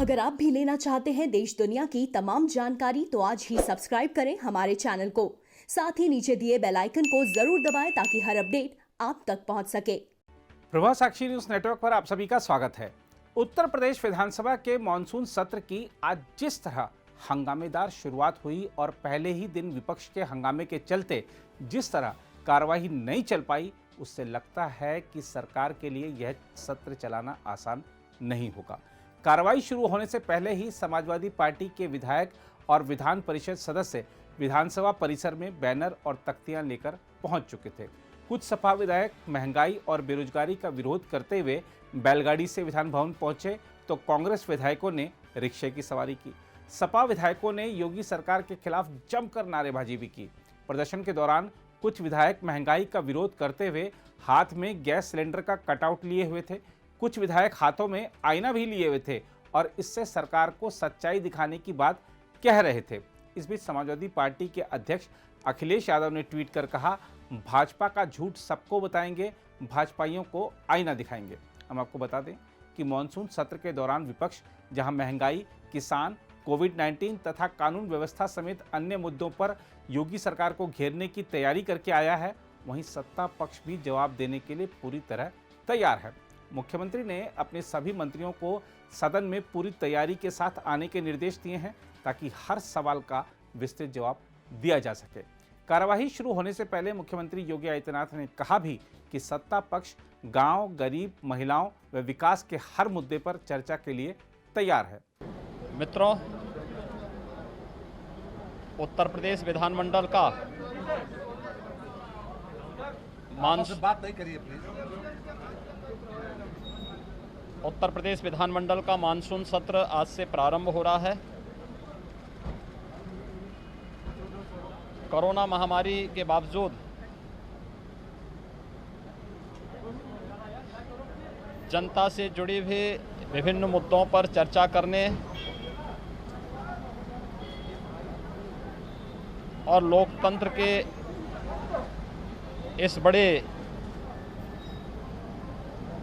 अगर आप भी लेना चाहते हैं देश दुनिया की तमाम जानकारी तो आज ही सब्सक्राइब करें हमारे चैनल को। साथ ही नीचे दिए बेल आइकन को जरूर दबाएं ताकि हर अपडेट आप तक पहुंच सके। प्रभा साक्षी न्यूज नेटवर्क पर आप सभी का स्वागत है। उत्तर प्रदेश विधानसभा के मानसून सत्र की आज जिस तरह हंगामेदार शुरुआत हुई और पहले ही दिन विपक्ष के हंगामे के चलते जिस तरह कार्यवाही नहीं चल पाई, उससे लगता है कि सरकार के लिए यह सत्र चलाना आसान नहीं होगा। कार्रवाई शुरू होने से पहले ही समाजवादी पार्टी के विधायक और विधान परिषद सदस्य विधानसभा परिसर में बैनर और तख्तियां लेकर पहुंच चुके थे। कुछ सपा विधायक महंगाई और बेरोजगारी का विरोध करते हुए बैलगाड़ी से विधान भवन पहुंचे तो कांग्रेस विधायकों ने रिक्शे की सवारी की। सपा विधायकों ने योगी सरकार के खिलाफ जमकर नारेबाजी भी की। प्रदर्शन के दौरान कुछ विधायक महंगाई का विरोध करते हुए हाथ में गैस सिलेंडर का कटआउट लिए हुए थे। कुछ विधायक हाथों में आईना भी लिए हुए थे और इससे सरकार को सच्चाई दिखाने की बात कह रहे थे। इस बीच समाजवादी पार्टी के अध्यक्ष अखिलेश यादव ने ट्वीट कर कहा, भाजपा का झूठ सबको बताएंगे, भाजपाइयों को आईना दिखाएंगे। हम आपको बता दें कि मानसून सत्र के दौरान विपक्ष जहां महंगाई, किसान, कोविड-19 तथा कानून व्यवस्था समेत अन्य मुद्दों पर योगी सरकार को घेरने की तैयारी करके आया है, वहीं सत्ता पक्ष भी जवाब देने के लिए पूरी तरह तैयार है। मुख्यमंत्री ने अपने सभी मंत्रियों को सदन में पूरी तैयारी के साथ आने के निर्देश दिए हैं ताकि हर सवाल का विस्तृत जवाब दिया जा सके। कार्यवाही शुरू होने से पहले मुख्यमंत्री योगी आदित्यनाथ ने कहा भी कि सत्ता पक्ष गांव, गरीब, महिलाओं व विकास के हर मुद्दे पर चर्चा के लिए तैयार है। मित्रों, उत्तर प्रदेश विधानमंडल का उत्तर प्रदेश विधानमंडल का मानसून सत्र आज से प्रारंभ हो रहा है। कोरोना महामारी के बावजूद जनता से जुड़ी हुई विभिन्न मुद्दों पर चर्चा करने और लोकतंत्र के इस बड़े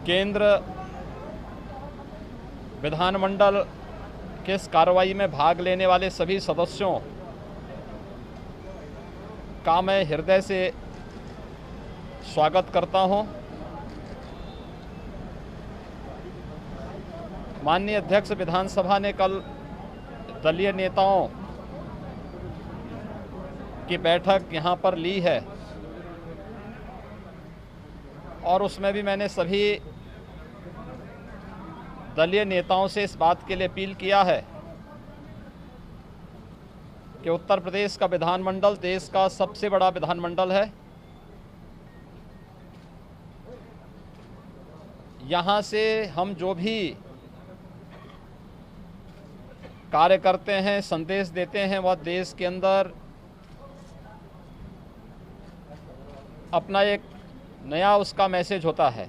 केंद्र विधानमंडल के इस कार्रवाई में भाग लेने वाले सभी सदस्यों का मैं हृदय से स्वागत करता हूं। माननीय अध्यक्ष विधानसभा ने कल दलीय नेताओं की बैठक यहां पर ली है और उसमें भी मैंने सभी दलीय नेताओं से इस बात के लिए अपील किया है कि उत्तर प्रदेश का विधानमंडल देश का सबसे बड़ा विधानमंडल है। यहाँ से हम जो भी कार्य करते हैं, संदेश देते हैं, वह देश के अंदर अपना एक नया उसका मैसेज होता है।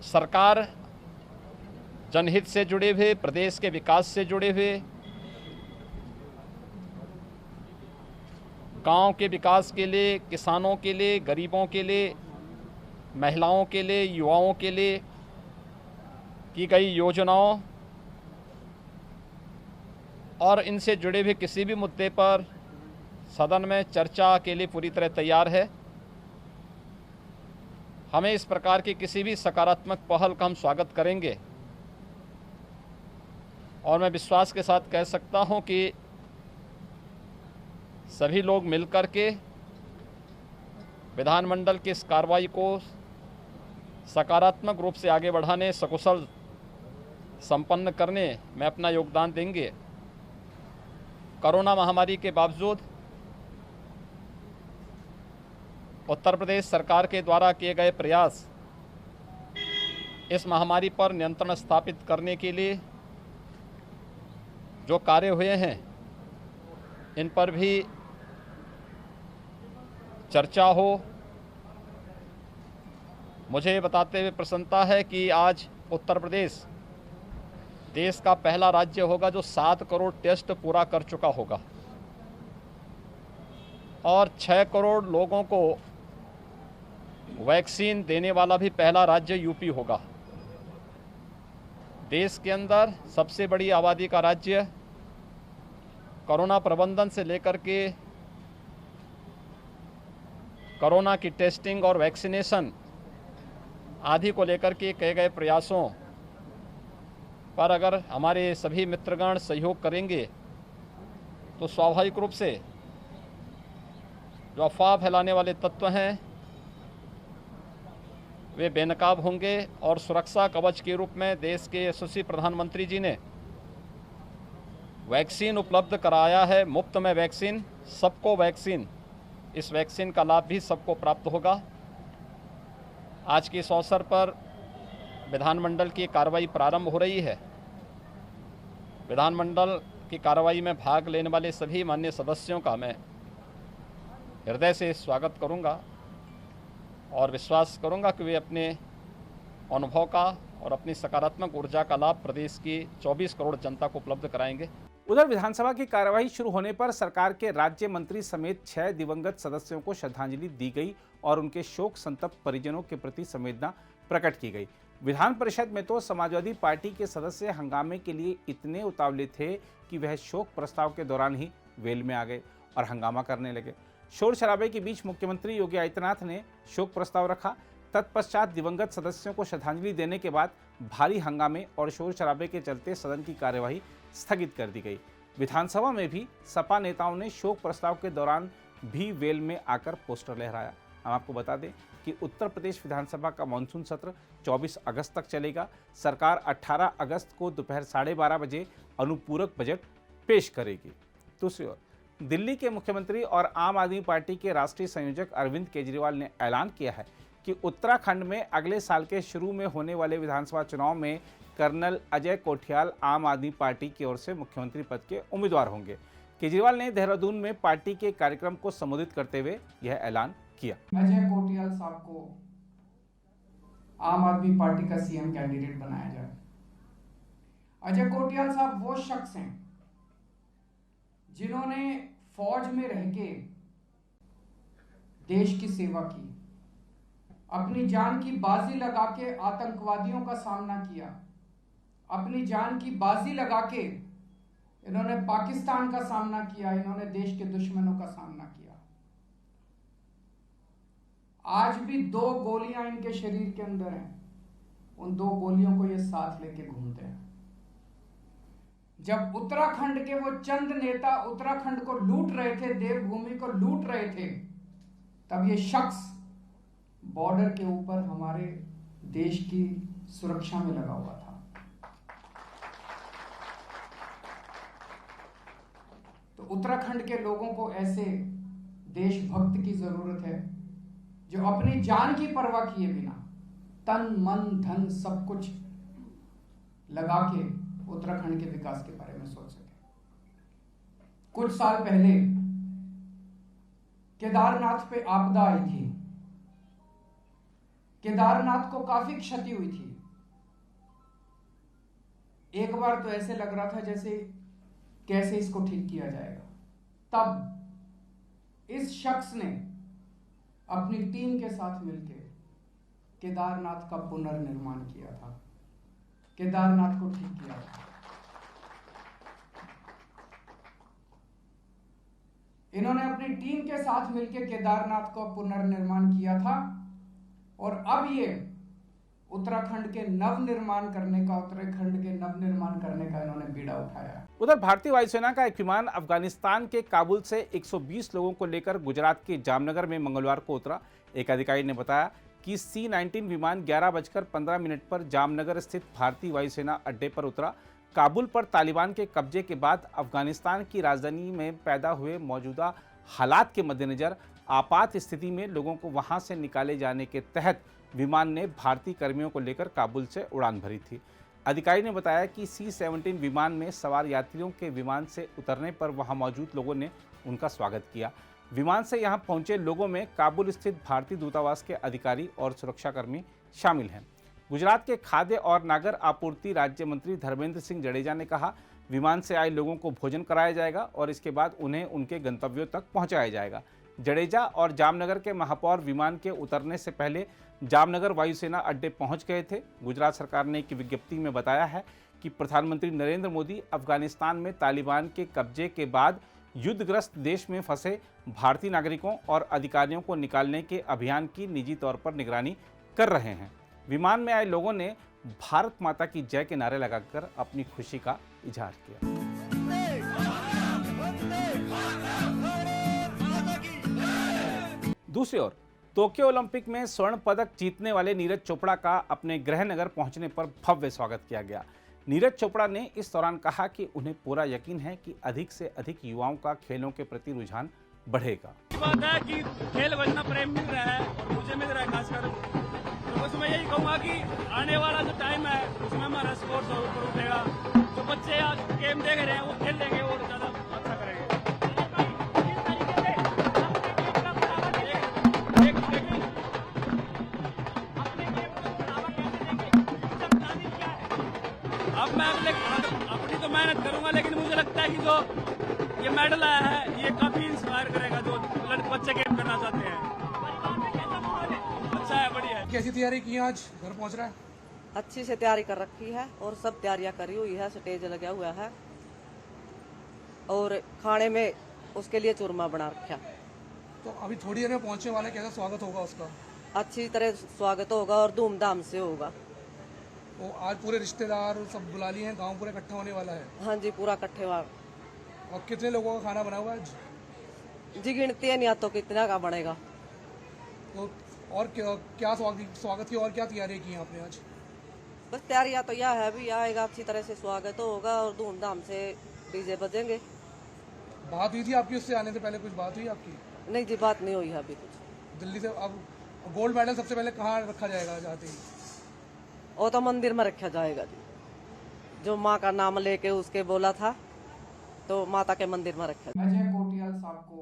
सरकार जनहित से जुड़े हुए, प्रदेश के विकास से जुड़े हुए, गांव के विकास के लिए, किसानों के लिए, गरीबों के लिए, महिलाओं के लिए, युवाओं के लिए की गई योजनाओं और इनसे जुड़े हुए किसी भी मुद्दे पर सदन में चर्चा के लिए पूरी तरह तैयार है। हमें इस प्रकार की किसी भी सकारात्मक पहल का हम स्वागत करेंगे और मैं विश्वास के साथ कह सकता हूं कि सभी लोग मिलकर के विधानमंडल की इस कार्रवाई को सकारात्मक रूप से आगे बढ़ाने, सकुशल संपन्न करने में अपना योगदान देंगे। कोरोना महामारी के बावजूद उत्तर प्रदेश सरकार के द्वारा किए गए प्रयास इस महामारी पर नियंत्रण स्थापित करने के लिए जो कार्य हुए हैं, इन पर भी चर्चा हो। मुझे ये बताते हुए प्रसन्नता है कि आज उत्तर प्रदेश देश का पहला राज्य होगा जो 7 करोड़ टेस्ट पूरा कर चुका होगा और 6 करोड़ लोगों को वैक्सीन देने वाला भी पहला राज्य यूपी होगा। देश के अंदर सबसे बड़ी आबादी का राज्य, कोरोना प्रबंधन से लेकर के कोरोना की टेस्टिंग और वैक्सीनेशन आदि को लेकर के किए गए प्रयासों पर अगर हमारे सभी मित्रगण सहयोग करेंगे तो स्वाभाविक रूप से जो अफवाह फैलाने वाले तत्व हैं वे बेनकाब होंगे और सुरक्षा कवच के रूप में देश के यशस्वी प्रधानमंत्री जी ने वैक्सीन उपलब्ध कराया है। मुफ्त में वैक्सीन, सबको वैक्सीन, इस वैक्सीन का लाभ भी सबको प्राप्त होगा। आज के इस अवसर पर विधानमंडल की कार्रवाई प्रारंभ हो रही है। विधानमंडल की कार्रवाई में भाग लेने वाले सभी माननीय सदस्यों का मैं हृदय से स्वागत करूंगा और विश्वास करूंगा कि वे अपने अनुभव का और अपनी सकारात्मक ऊर्जा का लाभ प्रदेश की 24 करोड़ जनता को उपलब्ध कराएंगे। उधर विधानसभा की कार्यवाही शुरू होने पर सरकार के राज्य मंत्री समेत 6 दिवंगत सदस्यों को श्रद्धांजलि दी गई और उनके शोक संतप्त परिजनों के प्रति संवेदना प्रकट की गई। विधान परिषद में तो समाजवादी पार्टी के सदस्य हंगामे के लिए इतने उतावले थे कि वह शोक प्रस्ताव के दौरान ही वेल में आ गए और हंगामा करने लगे। शोर शराबे के बीच मुख्यमंत्री योगी आदित्यनाथ ने शोक प्रस्ताव रखा। तत्पश्चात दिवंगत सदस्यों को श्रद्धांजलि देने के बाद भारी हंगामे और शोर शराबे के चलते सदन की कार्यवाही स्थगित कर दी गई। विधानसभा में भी सपा नेताओं ने शोक प्रस्ताव के दौरान भी वेल में आकर पोस्टर लहराया। हम आपको बता दें कि उत्तर प्रदेश विधानसभा का मानसून सत्र 24 अगस्त तक चलेगा। सरकार 18 अगस्त को दोपहर 12:30 बजे अनुपूरक बजट पेश करेगी। दूसरी ओर दिल्ली के मुख्यमंत्री और आम आदमी पार्टी के राष्ट्रीय संयोजक अरविंद केजरीवाल ने ऐलान किया है कि उत्तराखंड में अगले साल के शुरू में होने वाले विधानसभा चुनाव में कर्नल अजय कोठियाल आम आदमी पार्टी की ओर से मुख्यमंत्री पद के उम्मीदवार होंगे। केजरीवाल ने देहरादून में पार्टी के कार्यक्रम को संबोधित करते हुए यह ऐलान किया। अजय कोठियाल साहब को आम आदमी पार्टी का सीएम कैंडिडेट बनाया जाए। अजय कोठियाल साहब वो शख्स हैं जिन्होंने फौज में रह के देश की सेवा की, अपनी जान की बाजी लगा के आतंकवादियों का सामना किया, अपनी जान की बाजी लगा के इन्होंने पाकिस्तान का सामना किया, इन्होंने देश के दुश्मनों का सामना किया। आज भी 2 गोलियां इनके शरीर के अंदर हैं, उन 2 गोलियों को ये साथ लेके घूमते हैं। जब उत्तराखंड के वो चंद नेता उत्तराखंड को लूट रहे थे, देवभूमि को लूट रहे थे, तब ये शख्स बॉर्डर के ऊपर हमारे देश की सुरक्षा में लगा हुआ था। तो उत्तराखंड के लोगों को ऐसे देशभक्त की जरूरत है जो अपनी जान की परवाह किए बिना तन मन धन सब कुछ लगा के उत्तराखंड के विकास के बारे में सोच सके। कुछ साल पहले केदारनाथ पे आपदा आई थी, केदारनाथ को काफी क्षति हुई थी। एक बार तो ऐसे लग रहा था जैसे कैसे इसको ठीक किया जाएगा। तब इस शख्स ने अपनी टीम के साथ मिलकर केदारनाथ का पुनर्निर्माण किया था, केदारनाथ को ठीक किया था। इन्होंने अपनी टीम के साथ मिलकर केदारनाथ का पुनर्निर्माण किया था और अब ये उत्तराखंड के नवनिर्माण करने का इन्होंने बीड़ा उठाया। उधर भारतीय वायुसेना का एक विमान अफगानिस्तान के काबुल से 120 लोगों को लेकर गुजरात के जामनगर में मंगलवार को उतरा। एक अधिकारी ने बताया कि C-19 विमान 11:15 पर जामनगर स्थित भारतीय वायुसेना अड्डे पर उतरा। काबुल पर तालिबान के कब्जे के बाद अफगानिस्तान की राजधानी में पैदा हुए मौजूदा हालात के मद्देनज़र आपात स्थिति में लोगों को वहां से निकाले जाने के तहत विमान ने भारतीय कर्मियों को लेकर काबुल से उड़ान भरी थी। अधिकारी ने बताया कि C-17 विमान में सवार यात्रियों के विमान से उतरने पर वहां मौजूद लोगों ने उनका स्वागत किया। विमान से यहां पहुंचे लोगों में काबुल स्थित भारतीय दूतावास के अधिकारी और सुरक्षाकर्मी शामिल हैं। गुजरात के खाद्य और नागर आपूर्ति राज्य मंत्री धर्मेंद्र सिंह जडेजा ने कहा, विमान से आए लोगों को भोजन कराया जाएगा और इसके बाद उन्हें उनके गंतव्यों तक पहुंचाया जाएगा। जडेजा और जामनगर के महापौर विमान के उतरने से पहले जामनगर वायुसेना अड्डे पहुंच गए थे। गुजरात सरकार ने एक विज्ञप्ति में बताया है कि प्रधानमंत्री नरेंद्र मोदी अफगानिस्तान में तालिबान के कब्जे के बाद युद्धग्रस्त देश में फंसे भारतीय नागरिकों और अधिकारियों को निकालने के अभियान की निजी तौर पर निगरानी कर रहे हैं। विमान में आए लोगों ने भारत माता की जय के नारे लगाकर अपनी खुशी का इजहार किया। दूसरी ओर टोक्यो ओलंपिक में स्वर्ण पदक जीतने वाले नीरज चोपड़ा का अपने गृह नगर पहुंचने पर भव्य स्वागत किया गया। नीरज चोपड़ा ने इस दौरान कहा कि उन्हें पूरा यकीन है कि अधिक से अधिक युवाओं का खेलों के प्रति रुझान बढ़ेगा। बात है कि खेल को इतना प्रेम मिल रहा है और मुझे मिल रहा है खासकर, तो बस मैं यही कहूँगा कि आने वाला जो टाइम है उसमें हमारा स्पोर्ट्स और ऊपर उठेगा। जो बच्चे आज गेम देख रहे हैं वो खेल लेंगे और ज़्यादा अच्छा करेंगे। अब मैं अपनी तो मेहनत करूंगा, लेकिन मुझे लगता है कि जो ये मेडल आया है ये काफी इंस्पायर करेगा जो बच्चे गेम करना चाहते हैं। अच्छा है, बढ़िया है। कैसी तैयारी की आज घर पहुंच रहा है? अच्छी से तैयारी कर रखी है और सब तैयारियां करी हुई है, स्टेज लगा हुआ है और खाने में उसके लिए चूरमा बना रखा। तो अभी थोड़ी देर में पहुंचने वाले, कैसा स्वागत होगा उसका? अच्छी तरह स्वागत होगा और धूमधाम से होगा। तो आज पूरे रिश्तेदार सब बुला लिए हैं, गांव पूरा इकट्ठा होने वाला है। हाँ जी, पूरा इकट्ठे हुआ। और कितने लोगों का खाना बना हुआ है आज? जी गिनती है नहीं तो कितना का बनेगा। तो और क्या स्वागत की और क्या तैयारी की है आपने आज? बस तैयारियां तो यह है भी आएगा, अच्छी तरह से स्वागत होगा और धूमधाम से डीजे बजेंगे। बात हुई थी आपकी उससे आने से पहले? कुछ बात हुई आपकी? नहीं जी, बात नहीं हुई है अभी कुछ। दिल्ली से अब गोल्ड मेडल सबसे पहले कहाँ रखा जाएगा जाते ही? वो तो मंदिर में रखा जाएगा जी, जो माँ का नाम लेके उसके बोला था तो माता के मंदिर में रखा। अजय कोटियाल साहब को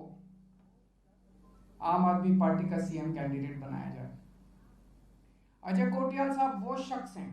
आम आदमी पार्टी का सीएम कैंडिडेट बनाया जाए। अजय कोटियाल साहब वो शख्स हैं